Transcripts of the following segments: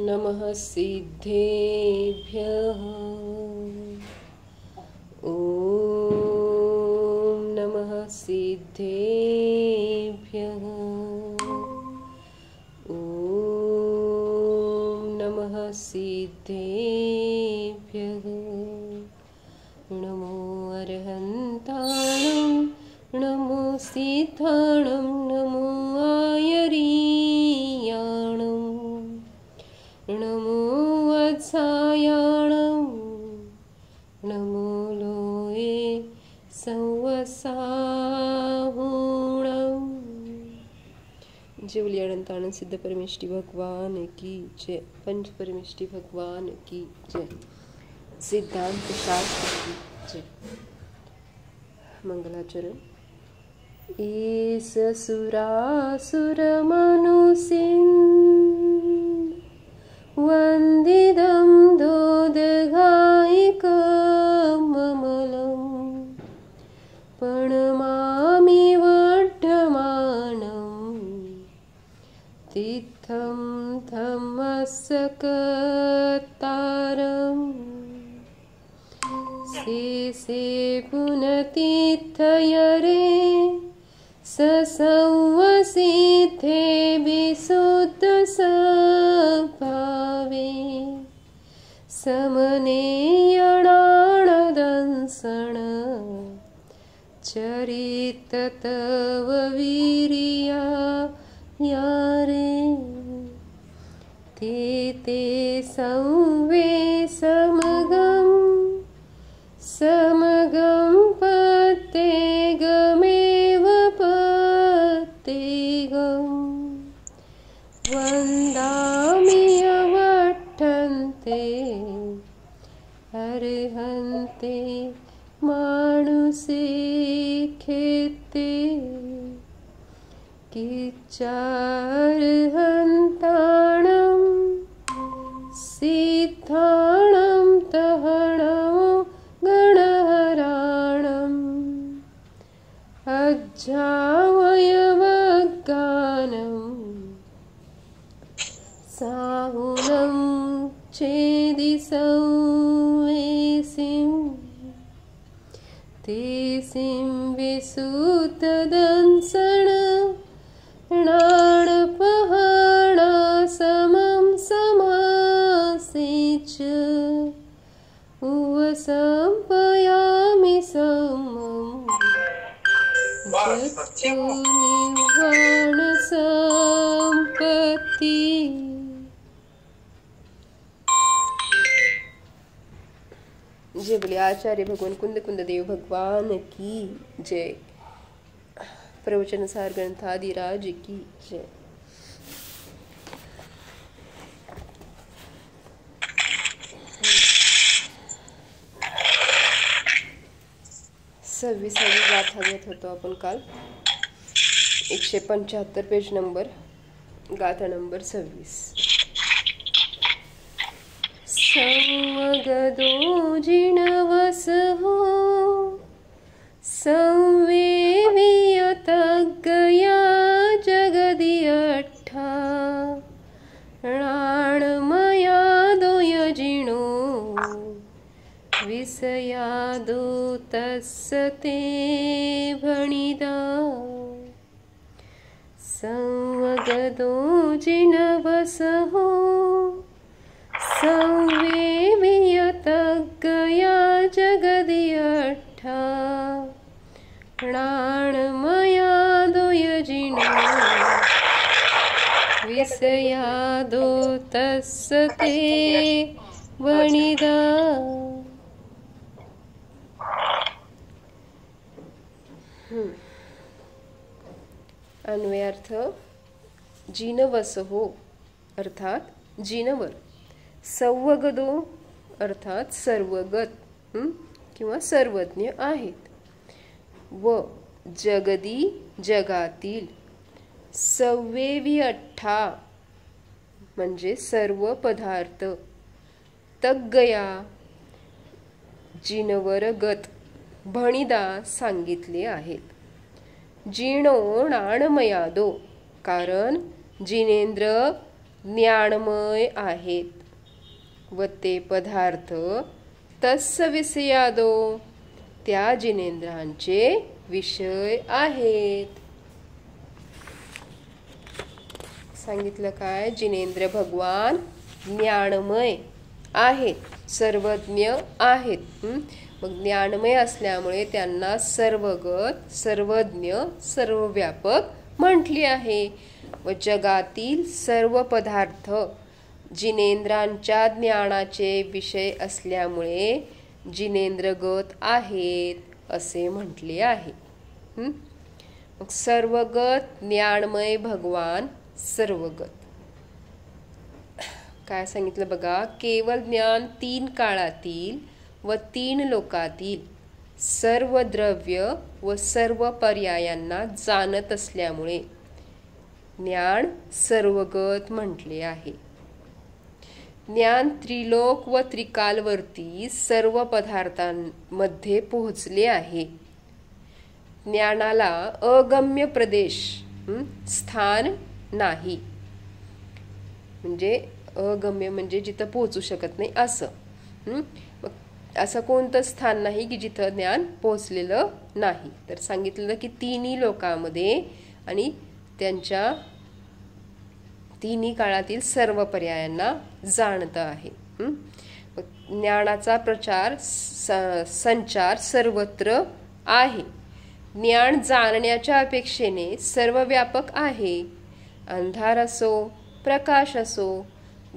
नमः सिद्धेभ्यः। ॐ नमः सिद्धेभ्यः। ॐ नमः सिद्धेभ्यः। नमो अर्हन्ताणं नमो सिद्धाणं नमो आयरीयाणं नमो वत्सायाणं नमो लोये संवसाहुणं। जय बोलिए अनंतानंद सिद्ध परमेष्टि भगवान की जय। पंच परमेष्टि भगवान की जय। सिद्धांत शास्त्र की जय। मंगलाचरण। ईस सुरासुर मनुसिं वन्दिदं दोदघायिकममलं प्रणमामि वर्धमानं तीर्थं धम्मस्सकतारम् शेषे पुनतीर्थयरे ससंवसिते विशुद्धसद्भावे समनेयणाणदंसण चरित तव वीर्या यारे ते संवे समगं पत्तेगमेव पत्तेगं वन्दामि अवठन्ते अर्हन्ते मानुषे खेते किच्चार्हन्ताणं सिद्धाणं तहणं गणहराणम् अज्जावयवज्ञानं साहुनं चेदि संवेसिं तेसिं विशुद्धदंसण णाणपहाणा समं समासेच उपसंपयामि समं जत्तु निर्वाण संपत्ति। जय बोले आचार्य भगवान कुंद कुंद देव भगवान की जय। प्रवचन सार ग्रंथादिराज की जय। सव्वीसावी गाथा घेत होतो आपण काल। 175 पेज नंबर, गाथा नंबर 26। संवगदो जिनवसहो संवेवियतज्ञया जगदियट्ठा णाणमयादो यजिनो विषयादो तस्य ते भणिदा। संवगदो जिनवसहो संवेवियतज्ञया जगदियट्ठा णाणमयादो यजिनो विषयादो तस्य ते वणिदा। अन्वयार्थ जिनवसहो अर्थात जिनवर, संवगदो अर्थात सर्वगत किंवा सर्वज्ञ आहेत, व जगदी जगातील, संवेवियट्ठा म्हणजे सर्व पदार्थ, तज्ञया जिनवरगत भणिदा सांगितले आहेत। जिणो नाणमयादो कारण जिनेंद्र ज्ञानमय आहेत व ते पदार्थ तस्य विषयादो त्या जिनेंद्रांचे विषय आहेत। सांगितलं काय, जिनेंद्र भगवान ज्ञानमय आहेत, सर्वज्ञ आहेत। मग ज्ञानमय असल्यामुळे त्यांना सर्वगत, सर्वज्ञ, सर्वव्यापक म्हटले आहे व जगातील सर्व पदार्थ जिनेंद्रांच्या ज्ञानाचे विषय असल्यामुळे जिनेंद्रगत आहेत असे म्हटले आहे। मग सर्वगत ज्ञानमय भगवान सर्वगत काय सांगितलं बघा, केवळ ज्ञान 3 काळातील व 3 लोकातील सर्व द्रव्य व सर्व पर्यायांना जाणत असल्यामुळे ज्ञान सर्वगत म्हटले आहे। ज्ञान त्रिलोक व त्रिकालवर्ती सर्व पदार्थांमध्ये पोहोचले आहे। ज्ञानाला अगम्य प्रदेश, स्थान नाही, म्हणजे अगम्य म्हणजे जिथं पोहोचू शकत नाही असं। असं कोणतं स्थान नाही की जिथं ज्ञान पोहोचलेलं नाही। तर सांगितलं की 3 लोकांमध्ये आणि त्यांच्या 3 काळातील सर्व पर्यायांना जाणत आहे। ज्ञानाचा प्रचार संचार सर्वत्र आहे। ज्ञान जाणण्याच्या अपेक्षेने सर्वव्यापक आहे। अंधार असो, प्रकाश असो,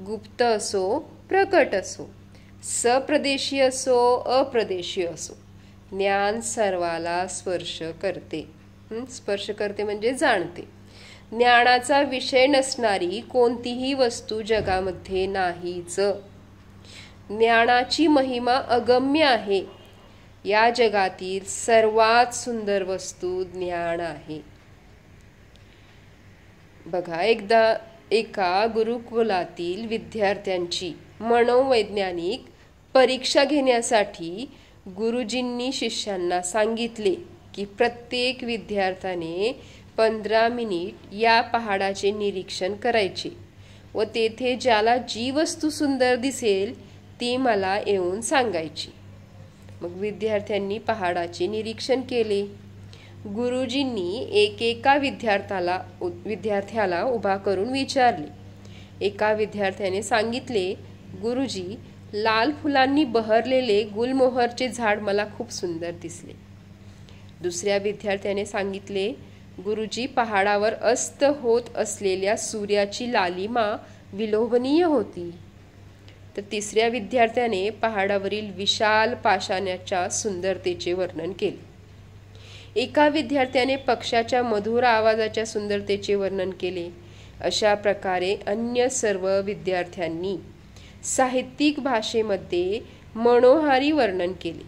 गुप्त असो, प्रकट असो, सप्रदेशी असो, अप्रदेशी असो, ज्ञान सर्वाला स्पर्श करते। स्पर्श करते म्हणजे जाणते। ज्ञानाचा विषय नसणारी कोणतीही वस्तू जगामध्ये नाहीच। ज्ञानाची महिमा अगम्य आहे। या जगातील सर्वात सुंदर वस्तू ज्ञान आहे। बघा, एकदा एका गुरुकुलातील विद्यार्थ्यांची मनोवैज्ञानिक परीक्षा घेण्यासाठी गुरुजींनी शिष्यांना सांगितले की प्रत्येक विद्यार्थ्याने 15 मिनिट या पहाडाचे निरीक्षण करायचे व तेथे ज्याला जी वस्तू सुंदर दिसेल ती मला येऊन सांगायची। मग विद्यार्थ्यांनी पहाडाचे निरीक्षण केले। गुरुजींनी एकेका विद्यार्थ्याला उभा करून विचारले। एका विद्यार्थ्याने सांगितले, गुरुजी, लाल फुलांनी बहरलेले गुलमोहरचे झाड मला खूप सुंदर दिसले। दुसऱ्या विद्यार्थ्याने सांगितले, गुरुजी, पहाडावर अस्त होत असलेल्या सूर्याची लालिमा विलोभनीय होती। तर तिसऱ्या विद्यार्थ्याने पहाडावरील विशाल पाषाणाच्या सुंदरतेचे वर्णन केले। एका विद्यार्थ्याने पक्ष्याच्या मधुर आवाजाच्या सुंदरतेचे वर्णन केले। अशा प्रकारे अन्य सर्व विद्यार्थ्यांनी साहित्यिक भाषेमध्ये मनोहारी वर्णन केले।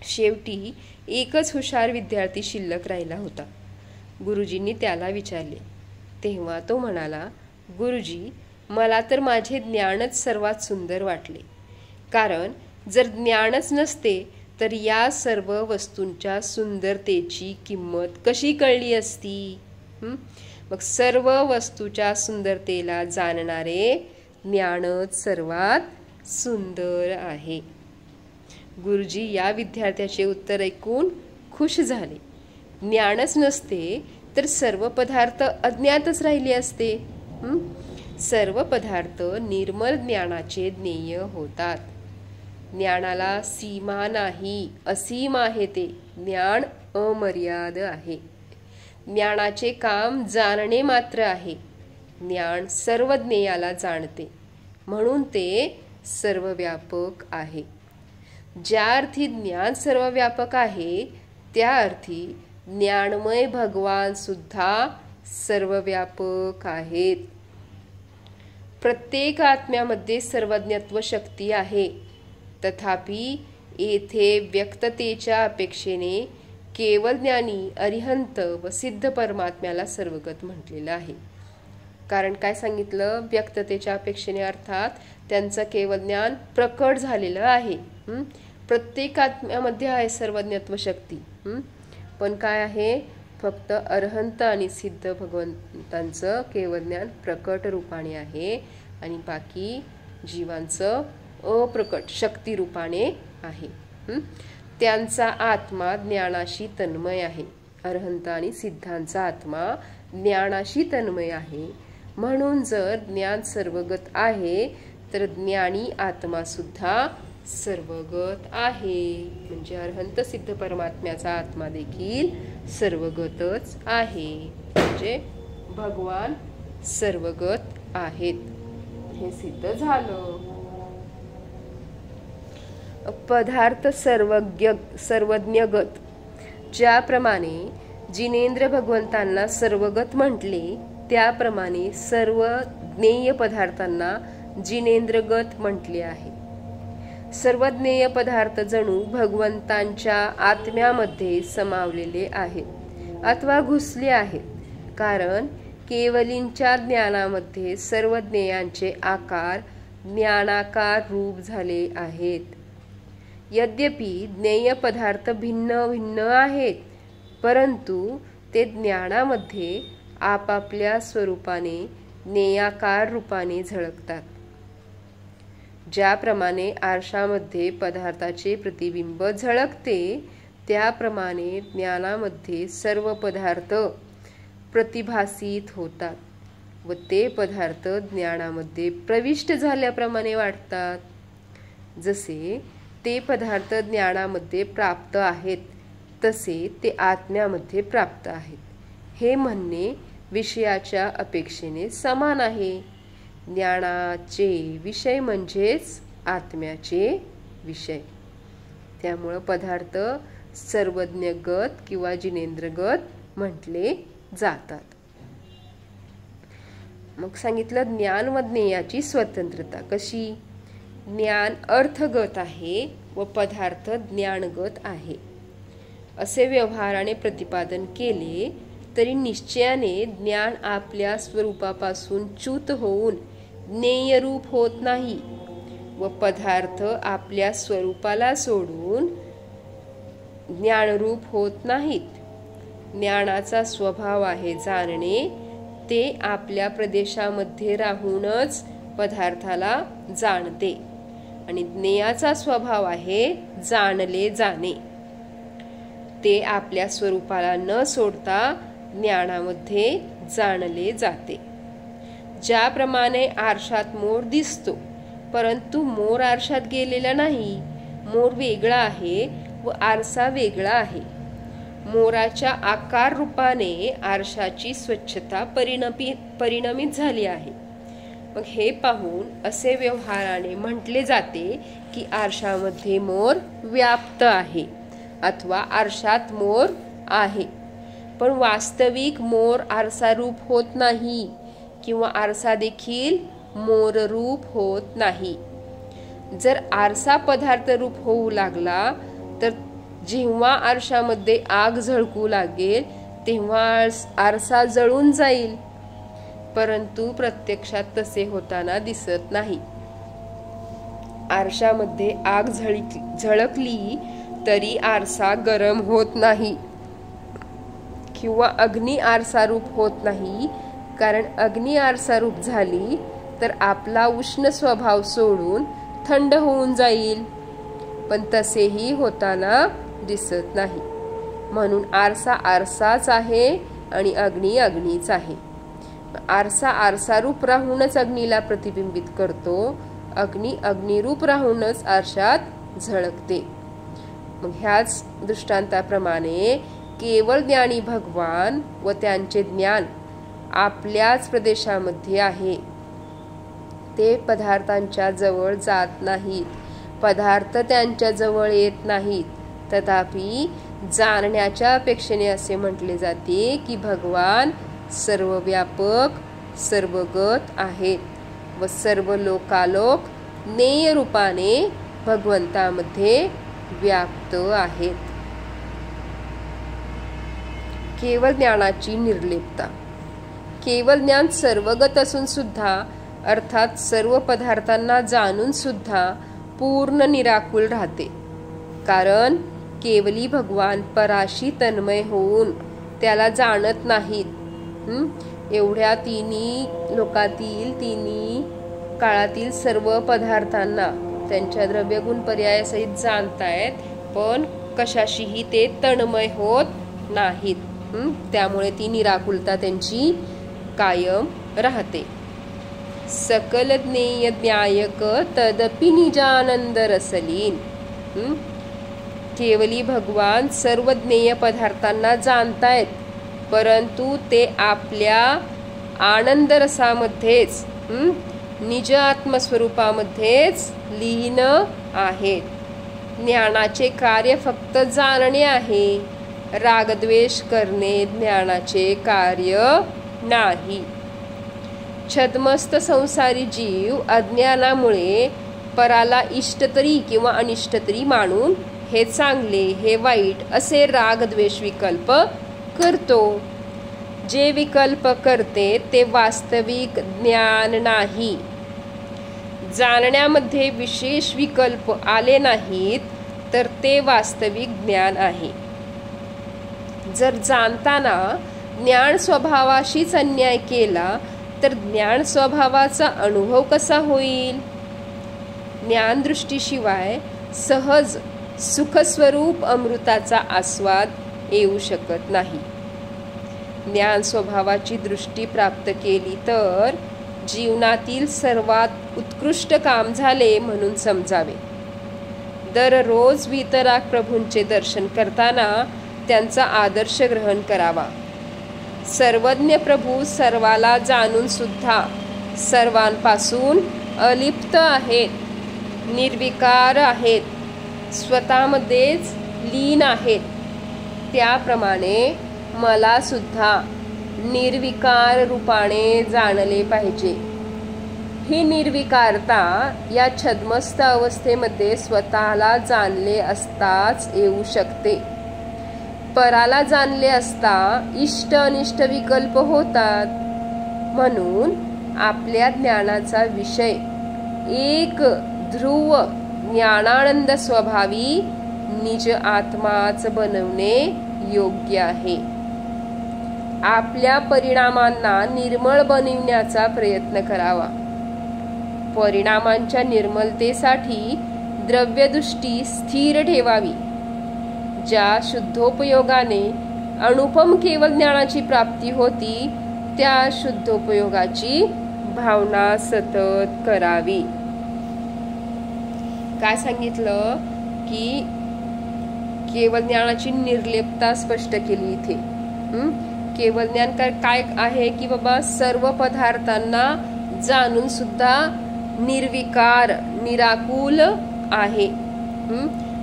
शेवटी एकच हुशार विद्यार्थी शिल्लक राहिला होता। गुरुजींनी त्याला विचारले, तेव्हा तो म्हणाला, गुरुजी, मला तर माझे ज्ञानच सर्वात सुंदर वाटले, कारण जर ज्ञानच नसते तर या सर्व वस्तूंच्या सुंदरतेची किंमत कशी कळली असती। मग सर्व वस्तूच्या सुंदरतेला जाणणारे ज्ञानच सर्वात सुंदर आहे। गुरुजी या विद्यार्थ्याचे उत्तर ऐकून खुश झाले। ज्ञानच नसते तर सर्व पदार्थ अज्ञातच राहिले असते। सर्व पदार्थ निर्मल ज्ञानाचे ज्ञेय होतात। ज्ञानाला सीमा नाही, असीम आहे ते। ज्ञान अमर्याद आहे। ज्ञानाचे काम जाणणे मात्र आहे। ज्ञान सर्व ज्ञेयाला जाणते, म्हणून ते सर्वव्यापक आहे। ज्या अर्थी ज्ञान सर्वव्यापक आहे त्या अर्थी ज्ञानमय भगवान सुद्धा सर्वव्यापक आहेत। प्रत्येक आत्म्यामध्ये सर्वज्ञत्व शक्ती आहे, तथापि येथे व्यक्ततेच्या अपेक्षेने केवळ ज्ञानी, अरिहंत व सिद्ध परमात्म्याला सर्वगत म्हटलेलं आहे। कारण काय सांगितलं, व्यक्ततेच्या अपेक्षेने अर्थात त्यांचं केवळ ज्ञान प्रकट झालेलं आहे। प्रत्येक आत्म्यामध्ये आहे सर्वज्ञत्व शक्ती, पण काय आहे, फक्त अरहंत आणि सिद्ध भगवंतांचं केवळ ज्ञान प्रकट रूपाने आहे आणि बाकी जीवांचं अप्रकट शक्ती रूपाने आहे. त्यांचा आत्मा ज्ञानाशी तन्मय आहे. अरहंत आणि सिद्धांचा आत्मा ज्ञानाशी तन्मय आहे. म्हणून जर ज्ञान सर्वगत आहे तर ज्ञानी आत्मा सुद्धा सर्वगत आहे. म्हणजे अरहंत सिद्ध परमात्म्याचा आत्मा देखील सर्वगतच आहे. म्हणजे भगवान सर्वगत आहेत हे सिद्ध झालं. पदार्थ सर्वज्ञगत. ज्याप्रमाणे जिनेंद्र भगवंतांना सर्वगत म्हटले त्याप्रमाणे सर्व ज्ञेय पदार्थांना जिनेंद्रगत म्हटले आहे. सर्व ज्ञेय पदार्थ जणू भगवंतांच्या आत्म्यामध्ये समावलेले आहेत अथवा घुसले आहेत, कारण केवलींच्या ज्ञानामध्ये सर्व ज्ञेयांचे आकार ज्ञानाकार रूप झाले आहेत. यद्यपि ज्ञेय पदार्थ भिन्न भिन्न आहेत, परंतु ते ज्ञानामध्ये आपापल्या स्वरूपाने ज्ञेयाकार रूपाने झळकतात. ज्याप्रमाणे आरशामध्ये पदार्थाचे प्रतिबिंब झळकते त्याप्रमाणे ज्ञानामध्ये सर्व पदार्थ प्रतिभासित होतात व ते पदार्थ ज्ञानामध्ये प्रविष्ट झाल्याप्रमाणे वाटतात. जसे ते पदार्थ ज्ञानामध्ये प्राप्त आहेत तसे ते आत्म्यामध्ये प्राप्त आहेत हे म्हणणे विषयाच्या अपेक्षेने समान आहे. ज्ञानाचे विषय म्हणजेच आत्म्याचे विषय. त्यामुळे पदार्थ सर्वज्ञगत किंवा जिनेंद्रगत म्हटले जातात. मग सांगितलं ज्ञान व ज्ञेयाची स्वतंत्रता कशी. ज्ञान अर्थगत आहे व पदार्थ ज्ञानगत आहे असे व्यवहाराने प्रतिपादन केले तरी निश्चयाने ज्ञान आपल्या स्वरूपापासून च्युत होऊन ज्ञेय रूप होत नाही व पदार्थ आपल्या स्वरूपाला सोडून ज्ञानरूप होत नाहीत. ज्ञानाचा स्वभाव आहे जाणणे, ते आपल्या प्रदेशामध्ये राहूनच पदार्थाला जाणते आणि ज्ञेयाचा स्वभाव आहे जाणले जाणे, ते आपल्या स्वरूपाला न सोडता ज्ञानामध्ये जाणले जाते. ज्याप्रमाणे आरशात मोर दिसतो परंतु मोर आरशात गेलेला नाही. मोर वेगळा आहे व आरसा वेगळा आहे. मोराच्या आकार रूपाने आरशाची स्वच्छता परिणमित झाली आहे. मग हे पाहून असे व्यवहाराने म्हटले जाते की आरशामध्ये मोर व्याप्त आहे अथवा आरशात मोर आहे. पण वास्तविक मोर आरसारूप होत नाही किंवा आरसा देखील मोररूप होत नाही. जर आरसा पदार्थ रूप होऊ लागला तर जेव्हा आरशामध्ये आग झळकू लागेल तेव्हा आरसा जळून जाईल, परंतु प्रत्यक्षात तसे होताना दिसत नाही. आरशामध्ये आग झळकली तरी आरसा गरम होत नाही किंवा अग्नी आरसारूप होत नाही, कारण अग्नी आरसारूप झाली तर आपला उष्ण स्वभाव सोडून थंड होऊन जाईल, पण तसेही होताना दिसत नाही. म्हणून आरसा आरसाच आहे आणि अग्नी अग्नीच आहे. आरसा आरसारूप राहूनच अग्नीला प्रतिबिंबित करतो, अग्नी अग्निरूप राहूनच आरशात झळकते. मग ह्याच दृष्टांताप्रमाणे केवळ ज्ञानी भगवान व त्यांचे ज्ञान आपल्याच प्रदेशामध्ये आहे. ते पदार्थांच्या जवळ जात नाहीत, पदार्थ त्यांच्या जवळ येत नाहीत. तथापि जाणण्याच्या अपेक्षेने असे म्हटले जाते की भगवान सर्वव्यापक सर्वगत आहेत व सर्व लोकालोक ज्ञेय रूपाने भगवंतामध्ये व्याप्त आहेत. केवळ ज्ञानाची निर्लेपता. केवळ ज्ञान सर्वगत असून सुद्धा अर्थात सर्व पदार्थांना जाणून सुद्धा पूर्ण निराकुल राहते, कारण केवली भगवान पराशी तन्मय होऊन त्याला जाणत नाहीत। एवढ्या तिन्ही लोकातील तिन्ही काळातील सर्व पदार्थांना त्यांच्या द्रव्यगुण पर्यायासहित जाणतायत, पण कशाशीही ते तन्मय होत नाहीत। त्यामुळे ती निराकुलता त्यांची कायम राहते। सकल ज्ञेय ज्ञायक तदपि निजानंद रसलीन। केवली भगवान सर्व ज्ञेय पदार्थांना जाणतायत, परंतु ते आपल्या आनंद रसामध्येच निज आत्मस्वरूपामध्येच लीन आहेत। ज्ञानाचे कार्य फक्त जाणणे आहे, रागद्वेष करणे ज्ञानाचे कार्य नाही। छद्मस्त संसारी जीव अज्ञानामुळे पराला इष्ट तरी किंवा अनिष्ट तरी मानून हे चांगले हे वाईट असे रागद्वेष विकल्प करतो। जे विकल्प करते ते वास्तविक ज्ञान नाही। जाणण्यामध्ये विशेष विकल्प आले नाहीत तर ते वास्तविक ज्ञान आहे। जर जाणताना ज्ञान स्वभावाशीच अन्याय केला तर ज्ञान स्वभावाचा अनुभव कसा होईल? ज्ञान दृष्टीशिवाय सहज सुखस्वरूप अमृताचा आस्वाद येऊ शकत नाही। ज्ञान स्वभावाची दृष्टी प्राप्त केली तर जीवनातील सर्वात उत्कृष्ट काम झाले म्हणून समजावे। दररोज वितराग प्रभूंचे दर्शन करताना त्यांचा आदर्श ग्रहण करावा। सर्वज्ञ प्रभू सर्वाला जाणून सुद्धा सर्वांपासून अलिप्त आहेत, निर्विकार आहेत, स्वतःमध्येच लीन आहेत। त्याप्रमाणे मला सुद्धा निर्विकार रूपाने जाणले पाहिजे। ही निर्विकारता या छद्मस्त अवस्थेमध्ये स्वतःला जाणले असताच येऊ शकते। पराला जाणले असता इष्ट अनिष्ट विकल्प होतात, म्हणून आपल्या ज्ञानाचा विषय एक ध्रुव ज्ञानानंद स्वभावी निज आत्माच बनवणे योग्य आहे। आपल्या परिणामांना निर्मळ बनविण्याचा प्रयत्न करावा। परिणामांच्या निर्मलतेसाठी द्रव्यदृष्टी स्थिर ठेवावी। ज्या शुद्धोपयोगाने अनुपम केवल ज्ञानाची प्राप्ती होती त्या शुद्धोपयोगाची भावना सतत करावी। काय सांगितलं की केवल ज्ञानाची निर्लेपता स्पष्ट केली इथे। केवल ज्ञान काय आहे की बाबा सर्व पदार्थांना जाणून सुद्धा निर्विकार निराकुल आहे।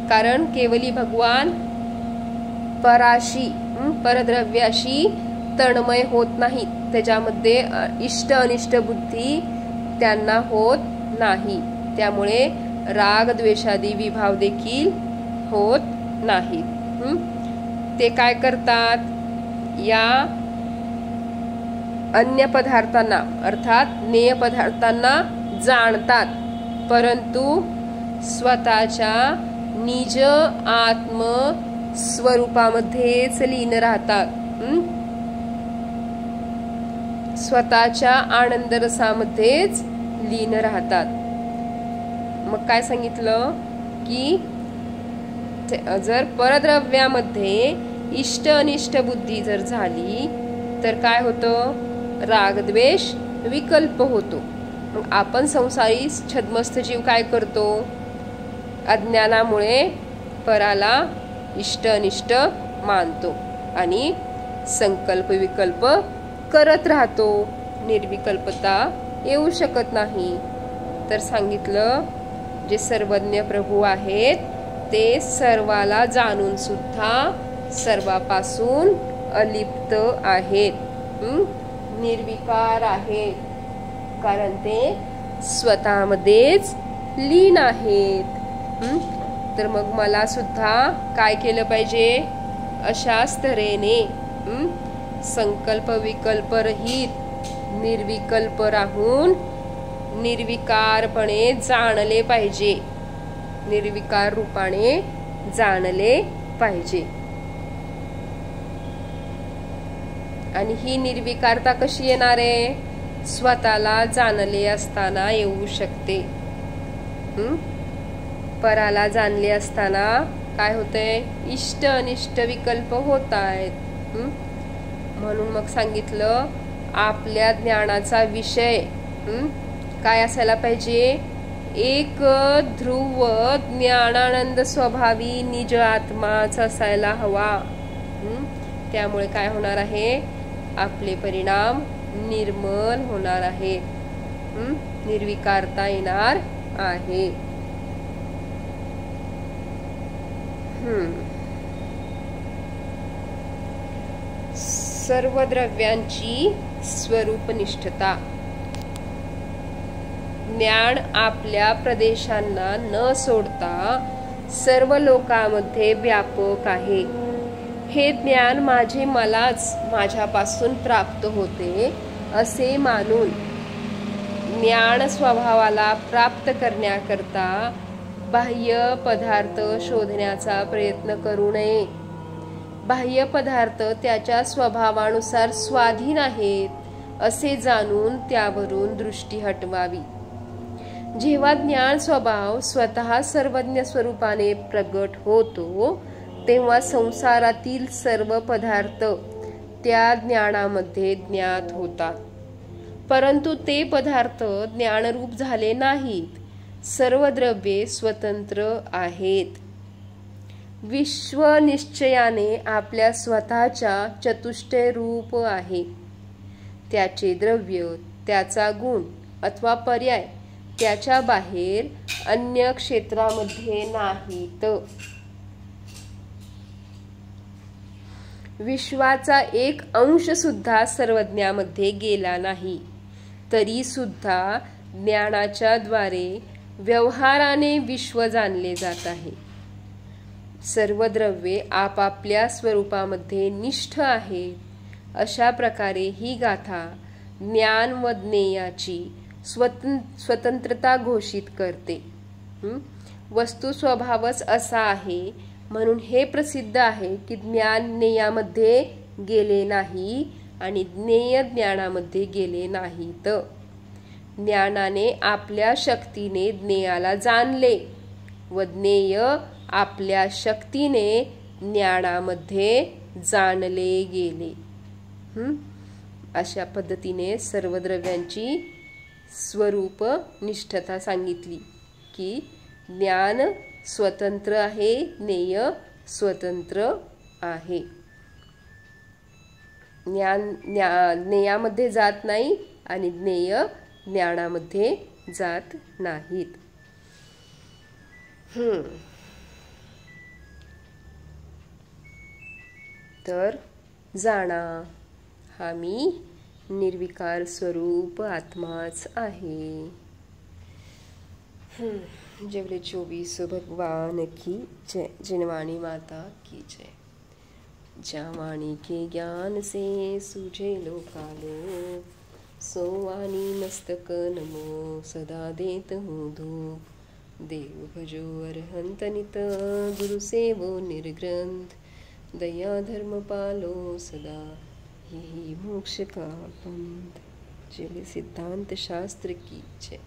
कारण केवली भगवान पराशी परद्रव्याशी तन्मय होत नाहीत, त्याच्यामध्ये इष्ट अनिष्ट बुद्धी त्यांना होत नाही, त्यामुळे राग द्वेषादी विभाव देखील होत नाहीत। ते काय करतात? या अन्य पदार्थांना अर्थात ज्ञेय पदार्थांना जाणतात, परंतु स्वतःच्या निज आत्म स्वरूपामध्येच लीन राहतात। स्वतःच्या आनंद रसामध्येच लीन राहतात। मग काय सांगितलं की जर परद्रव्यामध्ये इष्ट अनिष्ट बुद्धी जर झाली तर काय होतं? रागद्वेष विकल्प होतो। मग आपण संसारी छद्मस्त जीव काय करतो? अज्ञानामुळे पराला इष्ट अनिष्ट मानतो आणि संकल्प विकल्प करत राहतो। निर्विकल्पता येऊ शकत नाही। तर सांगितलं जे सर्वज्ञ प्रभू आहेत ते सर्वाला जाणून सुद्धा सर्वापासून अलिप्त आहेत, निर्विकार आहेत, कारण ते स्वतःमध्येच लीन आहेत। तर मग मला सुद्धा काय केलं पाहिजे? अशाच तऱ्हेने संकल्प विकल्प रहित निर्विकल्प राहून निर्विकारपणे जाणले पाहिजे, निर्विकार रूपाने जाणले पाहिजे। आणि ही निर्विकारता कशी येणार आहे? स्वतःला जाणले असताना येऊ शकते. पराला जाणले असताना काय होतंय? इष्ट अनिष्ट विकल्प होत आहेत. म्हणून मग सांगितलं आपल्या ज्ञानाचा विषय काय असायला पाहिजे? एक ध्रुव ज्ञानानंद स्वभावी निज आत्माच असायला हवा. त्यामुळे काय होणार आहे? आपले परिणाम निर्मल होणार आहे. निर्विकारता येणार आहे. सर्व द्रव्यांची स्वरूपनिष्ठता. ज्ञान आपल्या प्रदेशांना न सोडता सर्व लोकांमध्ये व्यापक आहे. हे ज्ञान माझे मलाच माझ्यापासून प्राप्त होते असे मानून ज्ञान स्वभावाला प्राप्त करण्याकरता बाह्य पदार्थ शोधण्याचा प्रयत्न करू नये. बाह्य पदार्थ त्याच्या स्वभावानुसार स्वाधीन आहेत असे जाणून त्यावरून दृष्टी हटवावी. जेव्हा ज्ञान स्वभाव स्वतः सर्वज्ञ स्वरूपाने प्रगट होतो तेव्हा संसारातील सर्व पदार्थ त्या ज्ञानामध्ये ज्ञात होतात. परंतु ते पदार्थ ज्ञानरूप झाले नाहीत. सर्व द्रव्ये स्वतंत्र आहेत. विश्व निश्चयाने आपल्या स्वतःच्या चतुष्टय रूप आहे. त्याचे द्रव्य, त्याचा गुण अथवा पर्याय त्याच्या बाहेर अन्य क्षेत्रामध्ये नाहीत. विश्वाचा एक अंश सुद्धा सर्वज्ञामध्ये गेला नाही तरी सुद्धा ज्ञानाच्या द्वारे व्यवहाराने विश्व जाणले जात आहे. सर्व द्रव्ये आपापल्या स्वरूपामध्ये निष्ठ आहेत. अशा प्रकारे ही गाथा ज्ञान व ज्ञेयाची स्वतंत्रता घोषित करते. वस्तू स्वभावच असा आहे म्हणून हे प्रसिद्ध आहे की ज्ञान ज्ञेयामध्ये गेले नाही आणि ज्ञेय ज्ञानामध्ये गेले नाहीत. ज्ञानाने आपल्या शक्तीने ज्ञेयाला जाणले व ज्ञेय आपल्या शक्तीने ज्ञानामध्ये जाणले गेले. अशा पद्धतीने सर्व द्रव्यांची स्वरूप निष्ठता सांगितली की ज्ञान स्वतंत्र आहे, ज्ञेय स्वतंत्र आहे. ज्ञेयामध्ये जात नाही आणि ज्ञेय ज्ञानामध्ये जात नाहीत. तर जाणा हा मी निर्विकार स्वरूप आत्माच आहे. जेवले 24 भगवान की जय. जिनवाणी माता की जय. ज्या वाणी के ज्ञान से सूझे लोकालो सो वाणी मस्तक नमो सदा देत हूँ धूप. देव भजो अरहंत नित गुरु सेवो निर्ग्रंथ. दया धर्म पालो सदा यही मोक्ष का पंथ. जेवले सिद्धांत शास्त्र की जय.